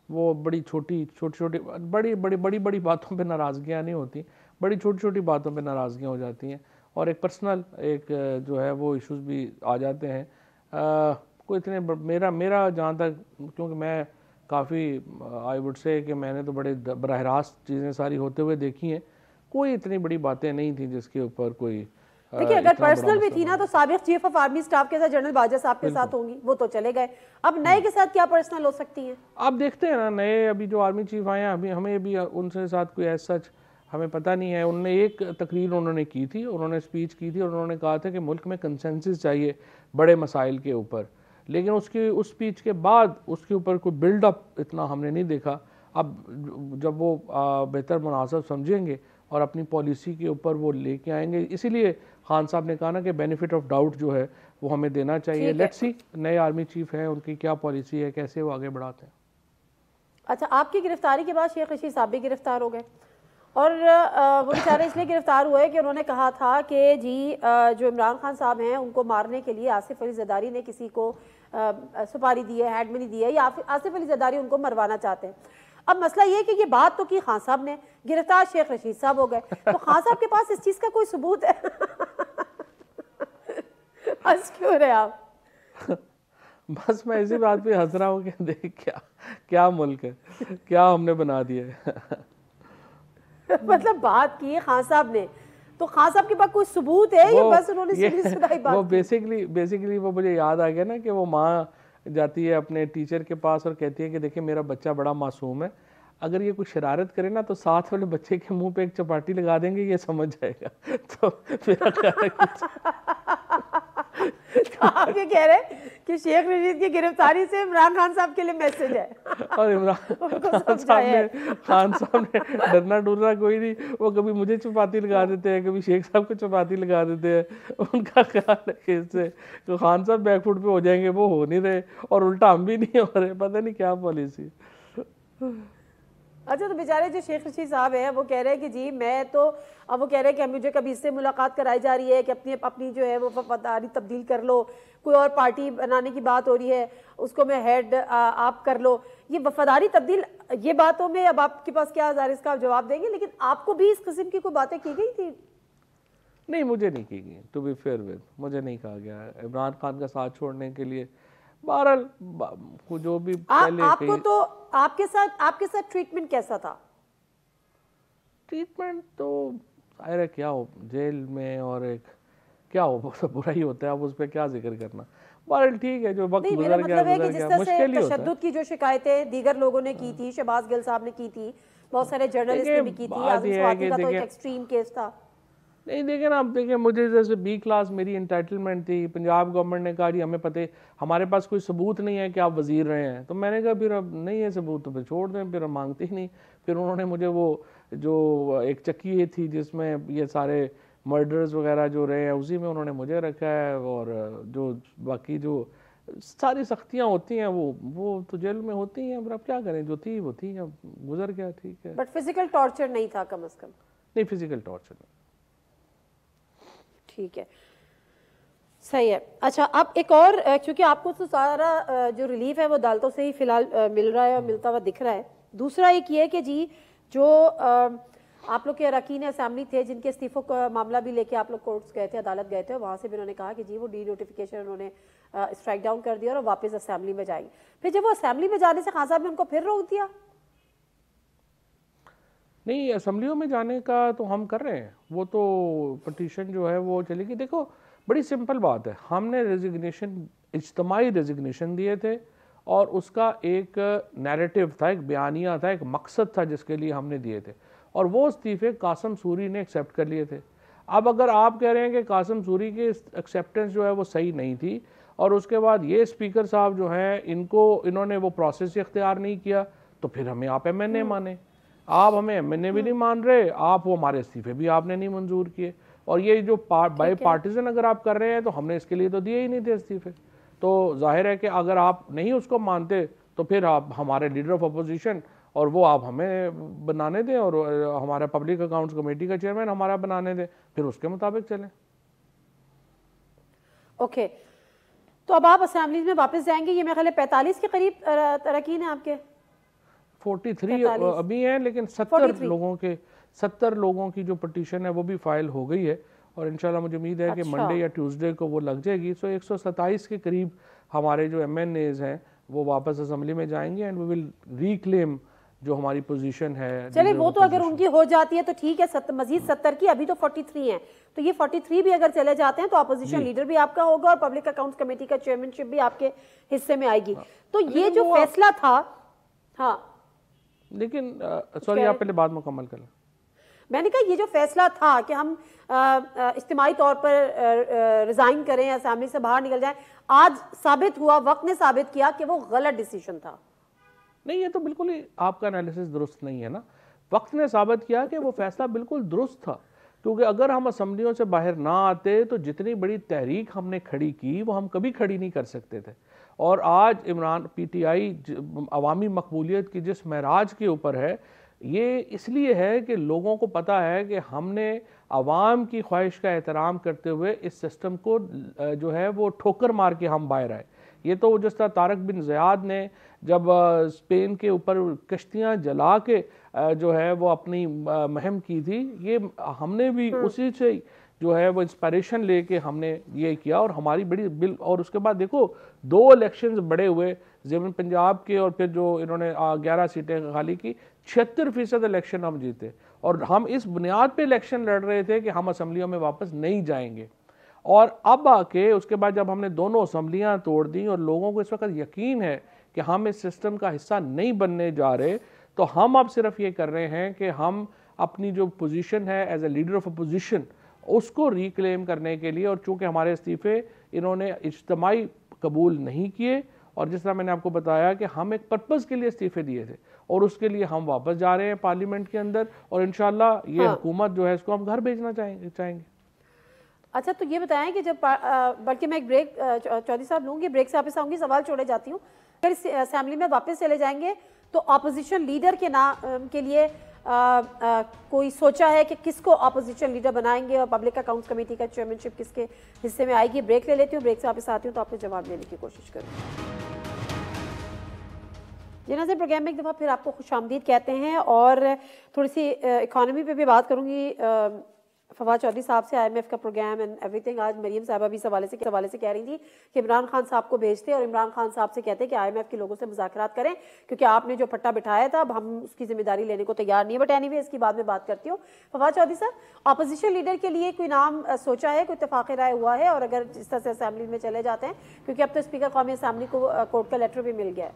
वो बड़ी छोटी बड़ी बातों पे नाराज़गियाँ नहीं होती, बड़ी छोटी छोटी बातों पे नाराज़गियाँ हो जाती हैं, और एक पर्सनल एक जो है वो इश्यूज भी आ जाते हैं। कोई इतने मेरा जहाँ तक, क्योंकि मैं काफ़ी आई वुड से कि मैंने तो बड़े बराह रास्त चीज़ें सारी होते हुए देखी हैं, कोई इतनी बड़ी बातें नहीं थी जिसके ऊपर कोई देखिए अगर पर्सनल भी थी ना तो साबिक चीफ ऑफ आर्मी स्टाफ के साथ जनरल बाजा साहब के साथ होंगी, वो तो चले गए। अब नए के साथ क्या पर्सनल हो सकती हैं? आप देखते हैं ना, नए अभी जो आर्मी चीफ आए हैं, अभी हमें भी उनसे साथ कोई ऐसा सच हमें पता नहीं है। उन्होंने एक तकरीर उन्होंने की थी, उन्होंने स्पीच की थी और उन्होंने कहा था कि मुल्क में कंसेंसस चाहिए बड़े मसाइल के ऊपर, लेकिन उस स्पीच के बाद उसके ऊपर कोई बिल्डअप इतना हमने नहीं देखा। अब जब वो बेहतर मुनासिब समझेंगे और अपनी पॉलिसी के ऊपर वो लेके आएंगे, इसीलिए खान साहब ने कहा ना कि बेनिफिट ऑफ डाउट जो है वो हमें देना चाहिए। लेट्स सी नए आर्मी चीफ हैं, उनकी क्या पॉलिसी है, कैसे वो आगे बढ़ाते हैं। अच्छा, आपकी गिरफ्तारी के बाद शेख रशीद साहब भी गिरफ्तार हो गए, और वो बेचारे इसलिए गिरफ्तार हुए कि उन्होंने कहा था कि जी जो इमरान खान साहब हैं उनको मारने के लिए आसिफ अली जरदारी ने किसी को सुपारी दी है, हैड मनी दी है, या आसिफ अली जरदारी उनको मरवाना चाहते हैं। अब मसला ये है कि ये बात तो की खान साहब ने, गिरफ्तार शेख रशीद साहब हो गए, तो खान साहब के पास इस चीज का कोई सबूत है? हंस क्यों रहे आप? बस मैं इसी बात पे हंस रहा हूँ कि देख क्या मुल्क है, क्या हमने बना दिया है। मतलब बात की खान साहब ने, तो खान साहब के पास कोई सबूत है या बस उन्होंने सीधी बात? वो बेसिकली वो मुझे याद आ गया ना कि वो माँ जाती है अपने टीचर के पास और कहती है कि देखिए मेरा बच्चा बड़ा मासूम है, अगर ये कुछ शरारत करे ना तो साथ वाले बच्चे के मुंह पे एक चपाटी लगा देंगे, ये समझ जाएगा। तो मेरा ख्याल है आप ये कह रहे हैं कि शेख रशीद की गिरफ्तारी से इमरान खान साहब के लिए मैसेज है, और खान साहब ने डरना डरना कोई नहीं, वो कभी मुझे चपाती लगा देते हैं, कभी शेख साहब को चपाती लगा देते हैं। उनका ख्याल है कि इससे तो खान साहब बैकफुट पे हो जाएंगे, वो हो नहीं रहे और उल्टा हम भी नहीं हो रहे, पता नहीं क्या पॉलिसी। अच्छा, तो बेचारे जो शेख रशीद साहब हैं वो कह रहे हैं कि जी मैं तो, अब वो कह रहे हैं कि मुझे कभी इससे मुलाकात कराई जा रही है कि अपनी जो है वो वफादारी तब्दील कर लो, कोई और पार्टी बनाने की बात हो रही है उसको मैं हेड आप कर लो। ये वफादारी तब्दील, ये बातों में अब आपके पास क्या हजार इसका आप जवाब देंगे, लेकिन आपको भी इस किस्म की कोई बातें की गई थी? नहीं, मुझे नहीं की गई, टू बी फेयर विद, मुझे नहीं कहा गया इमरान खान का साथ छोड़ने के लिए। बहरहाल जो भी पहले आपको तो आपके साथ ट्रीटमेंट कैसा था? ट्रीटमेंट तो जाहिर है क्या हो, जेल में और एक क्या हो, बहुत बुरा ही होता है, अब उस पर क्या जिक्र करना। बहरहाल ठीक है, जो वक्त गुजर गया मुश्किल ही होता है। तशद्दुद की जो शिकायतें दीगर लोगों ने की थी, शहबाज गिल साहब ने की थी, बहुत सारे जर्नलिस्ट ने भी की थी, आज़म स्वाति का तो एक एक्सट्रीम केस था। नहीं देखें ना, आप देखें मुझे जैसे बी क्लास मेरी इंटाइटलमेंट थी, पंजाब गवर्नमेंट ने कहा जी हमें पता है, हमारे पास कोई सबूत नहीं है कि आप वजीर रहे हैं, तो मैंने कहा फिर अब नहीं है सबूत तो फिर छोड़ दें, फिर हम मांगते ही नहीं। फिर उन्होंने मुझे वो जो एक चक्की ये थी जिसमें ये सारे मर्डर्स वगैरह जो रहे हैं उसी में उन्होंने मुझे रखा है, और जो बाकी जो सारी सख्तियाँ होती हैं वो तो जेल में होती हैं, पर अब क्या करें, जो थी वो थी, अब गुजर गया, ठीक है। बट फिजिकल टॉर्चर नहीं था कम से कम? नहीं, फिजिकल टॉर्चर नहीं। ठीक है, सही है। अच्छा, अब एक और, क्योंकि आपको तो सारा जो रिलीफ है वो अदालतों से ही फिलहाल मिल रहा है और मिलता हुआ दिख रहा है। दूसरा एक ये कि जी जो आप लोग के अरकान असेंबली थे जिनके इस्तीफों का मामला भी लेके आप लोग कोर्ट्स गए थे, अदालत गए थे, वहाँ से भी उन्होंने कहा कि जी वो डी नोटिफिकेशन उन्होंने स्ट्राइक डाउन कर दिया और वापस असेंबली में जाएंगे। फिर जब वो असेंबली में जाने से खान साहब ने उनको फिर रोक दिया? नहीं, असेंबलियों में जाने का तो हम कर रहे हैं, वो तो पटिशन जो है वो चलेगी। देखो बड़ी सिंपल बात है, हमने रेजिग्नेशन, इज्तमाही रेजिग्नेशन दिए थे और उसका एक नैरेटिव था, एक बयानिया था, एक मकसद था जिसके लिए हमने दिए थे, और वो इस्तीफे कासिम सूरी ने एक्सेप्ट कर लिए थे। अब अगर आप कह रहे हैं कि कासिम सूरी की एक्सेप्टेंस जो है वो सही नहीं थी और उसके बाद ये स्पीकर साहब जो हैं इन्होंने वो प्रोसेस इख्तियार नहीं किया, तो फिर हमें आप MNA माने। आप हमें MNA भी नहीं मान रहे, आप वो हमारे इस्तीफे भी आपने नहीं मंजूर किए। और ये जो बाई पार्टीजन अगर आप कर रहे हैं तो हमने इसके लिए तो दिए ही नहीं थे इस्तीफे। तो जाहिर है कि अगर आप नहीं उसको मानते तो फिर आप हमारे लीडर ऑफ अपोजिशन और वो आप हमें बनाने दें और हमारा पब्लिक अकाउंट्स कमेटी का चेयरमैन हमारा बनाने दें, फिर उसके मुताबिक चलें। ओके, तो अब आप असेंबली में वापस जाएंगे। ये मेरे ख्याल 45 के करीब अरकान है आपके। 43 अभी हैं, लेकिन 70 लोगों की जो पटिशन है वो भी फाइल हो गई है और इंशाल्लाह मुझे उम्मीद है कि मंडे या ट्यूसडे को वो लग जाएगी। सो 127 के करीब हमारे जो MNAs हैं वो वापस असेंबली में जाएंगे एंड वी विल रिक्लेम जो हमारी पोजीशन है। चले वो तो अगर उनकी हो जाती है तो ठीक है, मजीद 70 की, अभी तो 43 हैं, तो ये 43 भी अगर चले जाते हैं तो अपोजिशन लीडर भी आपका होगा और पब्लिक अकाउंट्स कमेटी का चेयरमैनशिप भी आपके हिस्से में आएगी। तो ये जो फैसला था, हाँ लेकिन सॉरी आप पहले बात मुकम्मल कर लें। मैंने कहा ये जो फैसला था कि हम इज्तिमाई तौर पर रिजाइन करें, असेंबली से बाहर निकल जाएं, आज साबित हुआ, वक्त ने साबित किया कि वो गलत डिसीजन था। नहीं, ये तो बिल्कुल ही आपका एनालिसिस दुरुस्त नहीं है ना। वक्त ने साबित किया कि वो फैसला बिल्कुल दुरुस्त था, क्योंकि अगर हम असेंबलियों से बाहर ना आते तो जितनी बड़ी तहरीक हमने खड़ी की वो हम कभी खड़ी नहीं कर सकते थे। और आज इमरान PTI अवामी मकबूलियत की जिस महराज के ऊपर है, ये इसलिए है कि लोगों को पता है कि हमने अवाम की ख्वाहिश का एहतराम करते हुए इस सिस्टम को जो है वो ठोकर मार के हम बाहर आए। ये तो जिस तरह तारक बिन ज़ियाद ने जब स्पेन के ऊपर कश्तियाँ जला के जो है वो अपनी मुहिम की थी, ये हमने भी उसी से जो है वो इंस्पिरेशन लेके हमने ये किया और हमारी बड़ी बिल। और उसके बाद देखो 2 इलेक्शंस बड़े हुए, ज़मीन पंजाब के और फिर जो इन्होंने 11 सीटें खाली की, 76% इलेक्शन हम जीते। और हम इस बुनियाद पे इलेक्शन लड़ रहे थे कि हम असम्बलियों में वापस नहीं जाएंगे। और अब आके उसके बाद जब हमने दोनों असम्बलियाँ तोड़ दी और लोगों को इस वक्त यकीन है कि हम इस सिस्टम का हिस्सा नहीं बनने जा रहे, तो हम अब सिर्फ ये कर रहे हैं कि हम अपनी जो पोजीशन है as a leader of opposition उसको रिक्लेम करने के लिए, और चूंकि हमारे इस्तीफे इन्होंने इज्तिमाई कबूल नहीं किए और जिस तरह मैंने आपको बताया कि हम एक पर्पज़ के लिए इस्तीफे दिए थे और उसके लिए हम वापस जा रहे हैं पार्लियामेंट के अंदर और इंशाल्लाह ये हुकूमत जो है इसको हम घर भेजना चाहेंगे। अच्छा, तो ये बताएं कि जब बल्कि मैं एक ब्रेक चौधरी साहब लूँगी, ब्रेक से वापस आऊँगी, सवाल छोड़े जाती हूँ। अगर असेंबली में वापस चले जाएंगे तो अपोजिशन लीडर के नाम के लिए कोई सोचा है कि किसको अपोजिशन लीडर बनाएंगे और पब्लिक अकाउंट्स कमेटी का चेयरमैनशिप किसके हिस्से में आएगी? ब्रेक ले लेती हूँ, ब्रेक से वापस आती हूँ तो आपको जवाब देने की कोशिश करूँ। जी नाज़रीन, प्रोग्राम में एक दफ़ा फिर आपको खुशामदीद कहते हैं और थोड़ी सी इकॉनमी पे भी बात करूँगी। फवाद चौधरी साहब से IMF का प्रोग्राम एंड एवरीथिंग। आज मरीम साहबा भी इस हवाले से कह रही थी कि इमरान खान साहब को भेजते और इमरान खान साहब से कहते कि IMF के लोगों से मुज़ाकरात करें क्योंकि आपने जो पट्टा बिठाया था अब हम उसकी जिम्मेदारी लेने को तैयार नहीं है। बट एनीवे इसकी बाद में बात करती हूँ। फवाद चौधरी साहब, अपोजिशन लीडर के लिए कोई नाम सोचा है, कोई इत्तेफाक राय हुआ है? और अगर जिस तरह से असेंबली में चले जाते हैं, क्योंकि अब तो स्पीकर कौमी असेंबली को कोर्ट का लेटर भी मिल गया है।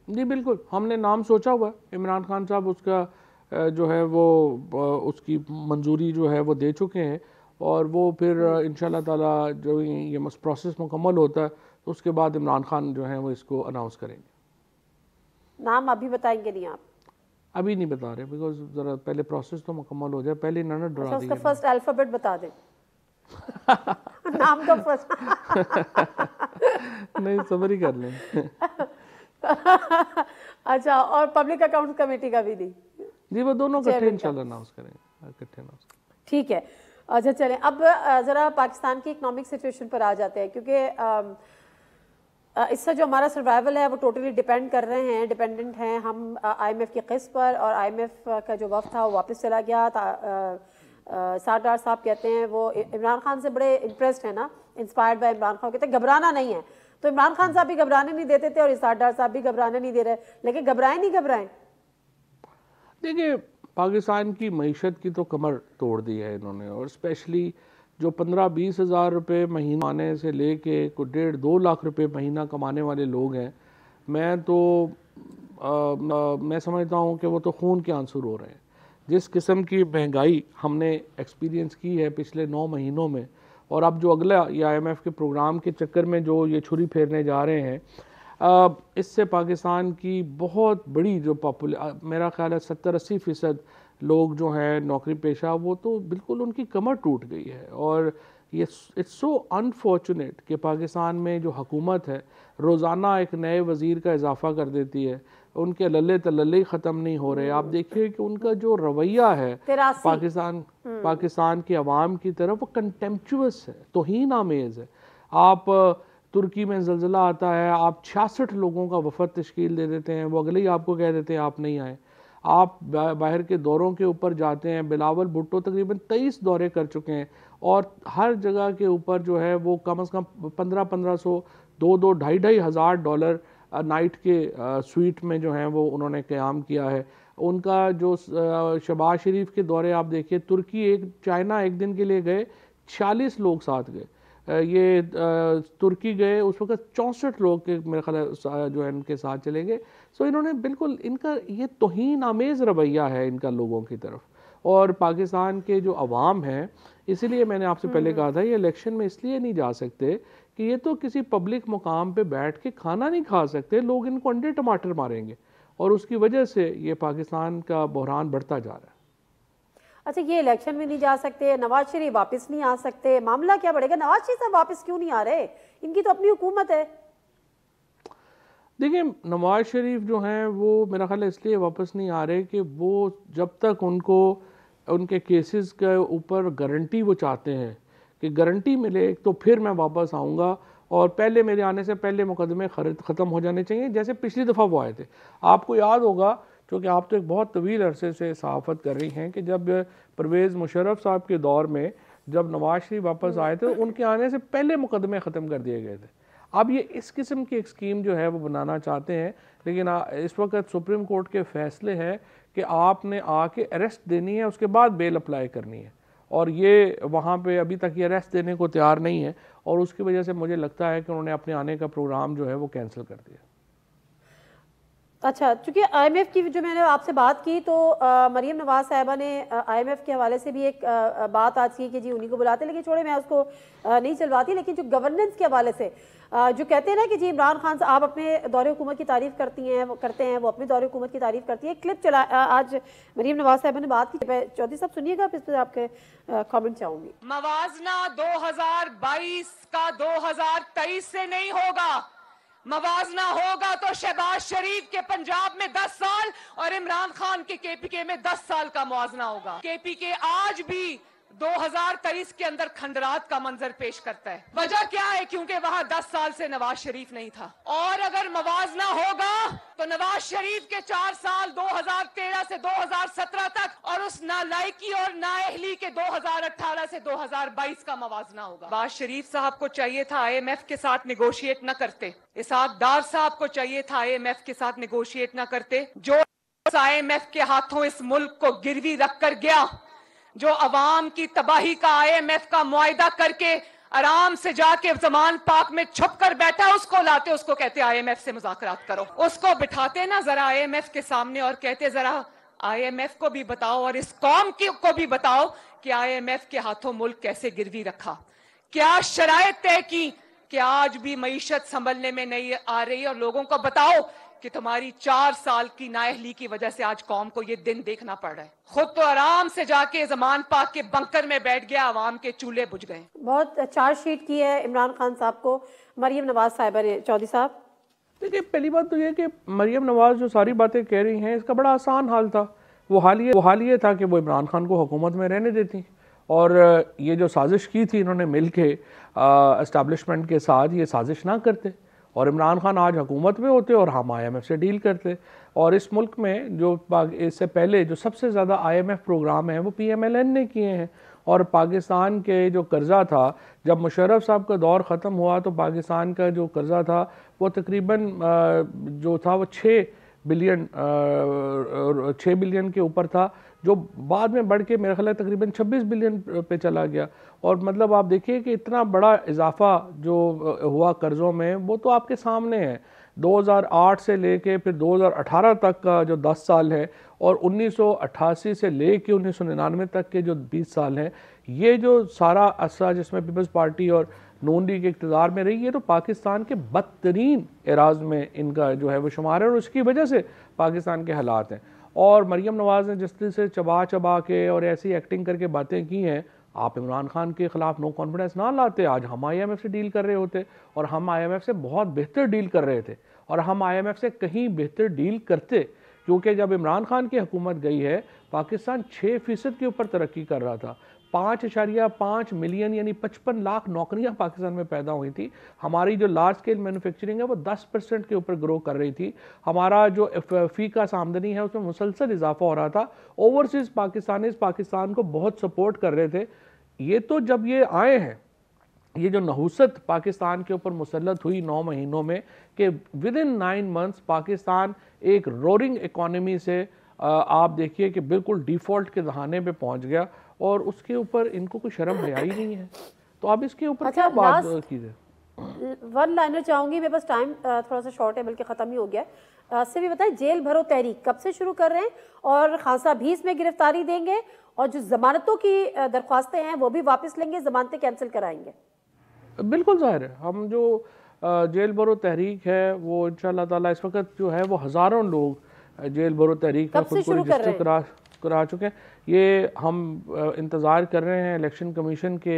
जी बिल्कुल, हमने नाम सोचा हुआ। इमरान खान साहब उसका जो है वो उसकी मंजूरी जो है वो दे चुके हैं और वो फिर इंशाल्लाह ताला जो ये प्रोसेस मुकम्मल होता है तो उसके बाद इमरान खान जो है वो इसको अनाउंस करेंगे। नाम अभी बताएंगे नहीं आप? अभी नहीं बता रहे बिकॉज ज़रा पहले प्रोसेस तो मुकम्मल हो जाए, पहले इन्होंने डरा दिया। उसका फर्स्ट अल्फाबेट बता दें। नाम का फर्स्ट नहीं, सब्र ही कर लें। अच्छा, और पब्लिक अकाउंट्स कमेटी का भी नहीं? जी, वो दोनों इकट्ठे इंशाल्लाह अनाउंस करेंगे, इकट्ठे अनाउंस। ठीक है, अच्छा चलें अब ज़रा पाकिस्तान की इकोनॉमिक सिचुएशन पर आ जाते हैं, क्योंकि इससे जो हमारा सर्वाइवल है वो टोटली डिपेंडेंट हैं हम IMF की किस्त पर। और IMF का जो वफ्द था वो वापस चला गया था। सारदार साहब कहते हैं वो इमरान खान से बड़े इम्प्रेस्ड है ना, इंस्पायर्ड बाय इमरान खान। कहते हैं घबराना नहीं है, तो इमरान खान साहब भी घबराने नहीं देते थे और सारदार साहब भी घबराने नहीं दे रहे, लेकिन घबराएं। देखिए, पाकिस्तान की मईशत की तो कमर तोड़ दी है इन्होंने, और स्पेशली जो 15-20 हज़ार रुपये महीना आने से लेके कुछ 1.5-2 लाख रुपए महीना कमाने वाले लोग हैं, मैं समझता हूँ कि वो तो खून के आंसू रो रहे हैं। जिस किस्म की महंगाई हमने एक्सपीरियंस की है पिछले 9 महीनों में, और अब जो अगला ये IMF के प्रोग्राम के चक्कर में जो ये छुरी फेरने जा रहे हैं, इससे पाकिस्तान की बहुत बड़ी जो मेरा ख्याल है 70-80% लोग जो हैं नौकरी पेशा, वो तो बिल्कुल उनकी कमर टूट गई है। और ये इट्स सो अनफॉर्चुनेट कि पाकिस्तान में जो हुकूमत है रोज़ाना एक नए वज़ीर का इजाफा कर देती है, उनके लल्ले तलल्ले ख़त्म नहीं हो रहे। आप देखिए कि उनका जो रवैया है पाकिस्तान की आवाम की तरफ, वो कंटेम्पचुअस है, तौहीन आमेज़ है। आप तुर्की में ज़लज़ला आता है, आप 66 लोगों का वफद तश्कील दे देते हैं, वो अगले ही आपको कह देते हैं आप नहीं आए। आप बाहर के दौरों के ऊपर जाते हैं, बिलावल भुट्टो तकरीबन 23 दौरे कर चुके हैं, और हर जगह के ऊपर जो है वो कम से कम 1500, 2,500 हज़ार डॉलर नाइट के स्वीट में जो हैं वो उन्होंने क़याम किया है। उनका जो शहबाज शरीफ के दौरे आप देखिए, चाइना एक दिन के लिए गए, 46 लोग साथ गए। ये तुर्की गए, उस वक्त 64 लोग के मेरे ख्याल जो है इनके साथ चले गए। सो इन्होंने बिल्कुल, इनका ये तौहीन आमेज़ रवैया है इनका लोगों की तरफ। और पाकिस्तान के जो अवाम है, इसीलिए मैंने आपसे पहले कहा था ये इलेक्शन में इसलिए नहीं जा सकते कि ये तो किसी पब्लिक मुकाम पे बैठ के खाना नहीं खा सकते, लोग इनको अंडे टमाटर मारेंगे, और उसकी वजह से ये पाकिस्तान का बहरान बढ़ता जा रहा है। अच्छा, ये इलेक्शन में नहीं जा सकते, नवाज शरीफ वापस नहीं आ सकते, मामला क्या बढ़ेगा? नवाज शरीफ साहब वापस क्यों नहीं आ रहे? इनकी तो अपनी हुकूमत है। देखिए, नवाज शरीफ जो हैं वो मेरा ख्याल है इसलिए वापस नहीं आ रहे कि वो जब तक उनको उनके केसेस के ऊपर गारंटी वो चाहते हैं कि गारंटी मिले तो फिर मैं वापस आऊँगा, और पहले मेरे आने से पहले मुकदमे ख़त्म हो जाने चाहिए, जैसे पिछली दफ़ा वो आए थे। आपको याद होगा, क्योंकि आप तो एक बहुत तवील अरसे से सहाफ़त कर रही हैं, कि जब परवेज़ मुशर्रफ साहब के दौर में जब नवाज शरीफ वापस आए थे, उनके आने से पहले मुकदमे ख़त्म कर दिए गए थे। अब ये इस किस्म की एक स्कीम जो है वो बनाना चाहते हैं, लेकिन इस वक्त सुप्रीम कोर्ट के फैसले हैं कि आपने आके अरेस्ट देनी है, उसके बाद बेल अप्लाई करनी है, और ये वहाँ पे अभी तक ये अरेस्ट देने को तैयार नहीं है, और उसकी वजह से मुझे लगता है कि उन्होंने अपने आने का प्रोग्राम जो है वो कैंसिल कर दिया। अच्छा, चूंकि IMF की जो मैंने आपसे बात की, तो मरीम नवाज साहिबा ने IMF के हवाले से भी एक बात आज की कि जी उन्हीं को बुलाते, लेकिन छोड़े, मैं उसको नहीं चलवाती। लेकिन जो गवर्नेंस के हवाले से जो कहते हैं ना कि जी इमरान खान आप अपने दौरे हुकूमत की तारीफ करती हैं, वो करते हैं, वो अपने दौरे हुकूमत की तारीफ करती है। क्लिप चला आज मरीम नवाज साहिबा ने बात की, चौधरी साहब सुनिएगा, इस पर आपके कमेंट चाहूंगी। मवाजना 2022 का 2023 से नहीं होगा, मवाजना होगा तो शहबाज शरीफ के पंजाब में 10 साल और इमरान खान के KPK में 10 साल का मुआवजना होगा। KPK आज भी 2023 के अंदर खंडरात का मंजर पेश करता है। वजह क्या है? क्योंकि वहां 10 साल से नवाज शरीफ नहीं था। और अगर मवाजना होगा तो नवाज शरीफ के 4 साल 2013 से 2017 तक, और उस नालायकी और नाअहली के 2018 से 2022 का मवाजना होगा। नवाज शरीफ साहब को चाहिए था IMF के साथ निगोशिएट न करते, इसहाक डार साहब को चाहिए था IMF के साथ निगोशिएट न करते। जो IMF के हाथों इस मुल्क को गिरवी रख कर गया, जो अवाम की तबाही का IMF का मुआयदा करके आराम से जाके जमान पाक में छुप कर बैठा, उसको लाते, उसको कहते IMF से मुज़ाकरात करो। उसको बिठाते ना जरा IMF के सामने और कहते जरा IMF को भी बताओ और इस कौम को भी बताओ कि IMF के हाथों मुल्क कैसे गिरवी रखा, क्या शराइत तय की कि आज भी मईशत संभलने में नहीं आ रही, और लोगों को बताओ कि तुम्हारी 4 साल की नाअहली की वजह से आज कौम को ये दिन देखना पड़ रहा है। खुद तो आराम से जाके जमान पाक के बंकर में बैठ गया, आवाम के चूल्हे बुझ गए। बहुत चार्जशीट की है इमरान खान साहब को मरीम नवाज साहिबा ने। चौधरी साहब, देखिए, पहली बात तो ये कि मरीम नवाज जो सारी बातें कह रही हैं, इसका बड़ा आसान हाल था। वो हाल ये था कि वो इमरान खान को हुकूमत में रहने देती, और ये जो साजिश की थी इन्होंने मिल के एस्टैब्लिशमेंट के साथ, ये साजिश ना करते और इमरान खान आज हुकूमत में होते और हम IMF से डील करते। और इस मुल्क में जो इससे पहले जो सबसे ज़्यादा IMF प्रोग्राम हैं वो PMLN ने किए हैं, और पाकिस्तान के जो कर्ज़ा था, जब मुशर्रफ साहब का दौर ख़त्म हुआ तो पाकिस्तान का जो कर्ज़ा था वो तकरीबन जो था वो 6 बिलियन के ऊपर था, जो बाद में बढ़ के मेरे ख्याल तकरीबन 26 बिलियन पे चला गया। और मतलब आप देखिए कि इतना बड़ा इजाफा जो हुआ कर्ज़ों में, वो तो आपके सामने है। 2008 से लेके फिर 2018 तक का जो 10 साल है और 1988 से लेके 1999 तक के जो 20 साल हैं, ये जो सारा अरसा जिसमें पीपल्स पार्टी और नून लीग के इक़्तिदार में रही है, तो पाकिस्तान के बदतरीन एराज में इनका जो है वो शुमार है और उसकी वजह से पाकिस्तान के हालात हैं। और मरीम नवाज़ ने जिस तरह से चबा चबा के और ऐसी एक्टिंग करके बातें की हैं, आप इमरान खान के ख़िलाफ़ नो कॉन्फिडेंस ना लाते, आज हम IMF से डील कर रहे होते और हम IMF से बहुत बेहतर डील कर रहे थे और हम IMF से कहीं बेहतर डील करते, क्योंकि जब इमरान खान की हुकूमत गई है पाकिस्तान 6% के ऊपर तरक्की कर रहा था। 5.5 मिलियन यानी 55 लाख नौकरियां पाकिस्तान में पैदा हुई थी। हमारी जो लार्ज स्केल मैन्युफैक्चरिंग है वो 10% के ऊपर ग्रो कर रही थी। हमारा जो फी का आमदनी है उसमें मुसलसल इजाफा हो रहा था। ओवरसीज पाकिस्तान को बहुत सपोर्ट कर रहे थे। ये तो जब ये आए हैं, ये जो नहुसत पाकिस्तान के ऊपर मुसल्लत हुई 9 महीनों में कि विद इन 9 मंथ्स पाकिस्तान एक रोरिंग इकॉनमी से आप देखिए कि बिल्कुल डिफ़ॉल्ट के दहाने पे पहुंच गया और उसके ऊपर इनको कोई शर्म हया ही नहीं है। तो आप इसके ऊपर क्या बात कीजिए। वन लाइनर चाहूंगी, मेरे पास टाइम थोड़ा सा शॉर्ट है, बल्कि ख़त्म ही हो गया है। से भी बताएं, जेल भरो तहरीक कब से शुरू कर रहे हैं और खान साहब भी इसमें गिरफ्तारी देंगे और जो जमानतों की दरख्वास्तें हैं वो भी वापस लेंगे, जमानतें कैंसिल कराएंगे? बिल्कुल जाहिर है, हम जो जेल भरो तहरीक है वो इंशाअल्लाह ताला इस वक्त जो है वो हज़ारों लोग जेल भरो तहरीक में खुद को रजिस्टर करा चुके हैं। ये हम इंतज़ार कर रहे हैं इलेक्शन कमीशन के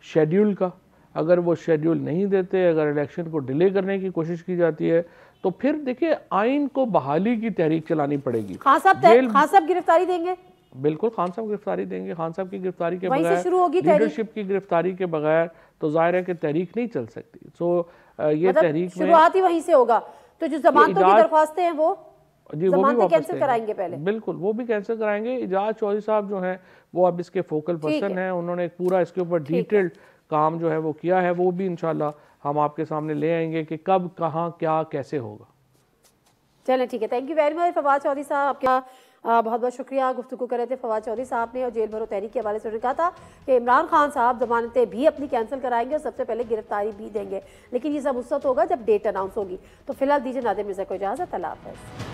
शेड्यूल का। अगर वो शेड्यूल नहीं देते, अगर इलेक्शन को डिले करने की कोशिश की जाती है तो फिर देखिए आइन को बहाली की तहरीक चलानी पड़ेगी। खान साहब गिरफ्तारी देंगे? बिल्कुल, खान साहब गिरफ्तारी देंगे। खान साहब की गिरफ्तारी के बगैर, लीडरशिप की गिरफ्तारी के बगैर तो जाहिर है कि तहरीक नहीं चल सकती। ये मतलब तहरीक शुरुआत ही वहीं से होगा। तो जो जमानतों की दरख्वास्तें हैं वो जी वो भी कैंसिल कराएंगे पहले? बिल्कुल, वो भी कैंसिल कराएंगे। इजाज चौधरी साहब जो हैं वो अब इसके फोकल पर्सन हैं, उन्होंने एक पूरा इसके ऊपर डिटेल्ड काम जो है वो किया है। वो भी इंशाल्लाह हम आपके सामने ले आएंगे कि कब, कहाँ, क्या, कैसे होगा। चलें, ठीक है। Thank you very much Fawad Chaudhry साहब, आपका बहुत बहुत शुक्रिया। गुफ्तगू कर रहे थे फवाद चौधरी साहब ने और जेल भरो तहरीक के हवाले से कहा था कि इमरान खान साहब जमानतें भी अपनी कैंसिल कराएंगे और सबसे पहले गिरफ्तारी भी देंगे, लेकिन ये सब उस वक्त होगा जब डेट अनाउंस होगी। तो फिलहाल दीजिए नादिर मिर्जा को इजाज़त। अल्लाह हाफ़िज़।